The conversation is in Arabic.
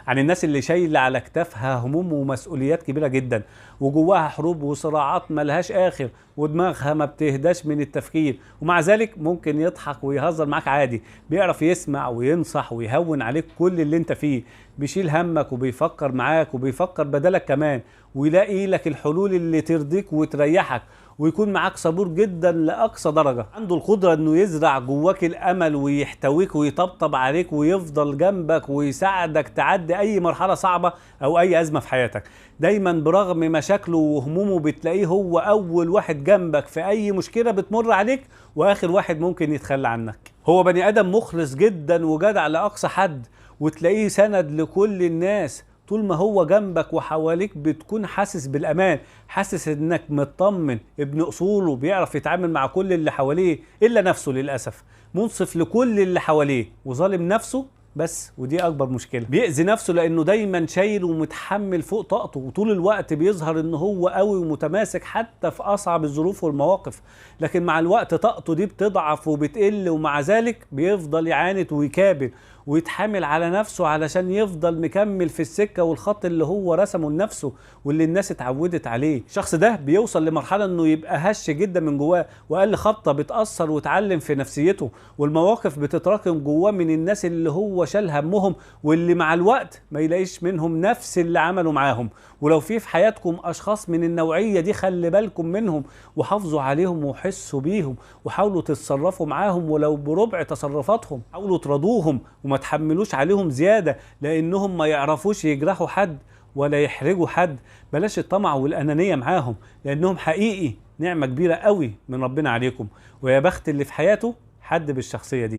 عن الناس اللي شايله على كتافها هموم ومسؤوليات كبيره جدا، وجواها حروب وصراعات ملهاش اخر، ودماغها ما بتهداش من التفكير، ومع ذلك ممكن يضحك ويهزر معاك عادي. بيعرف يسمع وينصح ويهون عليك كل اللي انت فيه، بيشيل همك وبيفكر معاك وبيفكر بدلك كمان، ويلاقي لك الحلول اللي ترضيك وتريحك، ويكون معاك صبور جدا لأقصى درجة. عنده القدرة انه يزرع جواك الامل ويحتويك ويطبطب عليك ويفضل جنبك ويساعدك تعدي اي مرحلة صعبة او اي ازمة في حياتك. دايما برغم مشاكله وهمومه بتلاقيه هو اول واحد جنبك في اي مشكلة بتمر عليك، واخر واحد ممكن يتخلى عنك. هو بني ادم مخلص جدا وجدع لاقصى حد، وتلاقيه سند لكل الناس. طول ما هو جنبك وحواليك بتكون حاسس بالأمان، حاسس انك مطمن، ابن اصوله، بيعرف يتعامل مع كل اللي حواليه الا نفسه للأسف. منصف لكل اللي حواليه وظالم نفسه بس، ودي اكبر مشكلة. بيأذي نفسه لانه دايما شايل ومتحمل فوق طاقته، وطول الوقت بيظهر ان هو قوي ومتماسك حتى في اصعب الظروف والمواقف، لكن مع الوقت طاقته دي بتضعف وبتقل، ومع ذلك بيفضل يعاند ويكابر ويتحامل على نفسه علشان يفضل مكمل في السكة والخط اللي هو رسمه لنفسه واللي الناس اتعودت عليه. الشخص ده بيوصل لمرحلة انه يبقى هش جدا من جواه، واقل خبطة بتأثر وتعلم في نفسيته، والمواقف بتتراكم جواه من الناس اللي هو شال همهم، واللي مع الوقت ما يلاقيش منهم نفس اللي عملوا معاهم. ولو في حياتكم اشخاص من النوعية دي خلي بالكم منهم، وحافظوا عليهم وحسوا بيهم، وحاولوا تتصرفوا معاهم ولو بربع تصرفاتهم. حاولوا ترضوهم وما تحملوش عليهم زيادة، لانهم ما يعرفوش يجرحوا حد ولا يحرجوا حد. بلاش الطمع والأنانية معاهم، لانهم حقيقي نعمة كبيرة قوي من ربنا عليكم، ويا بخت اللي في حياته حد بالشخصية دي.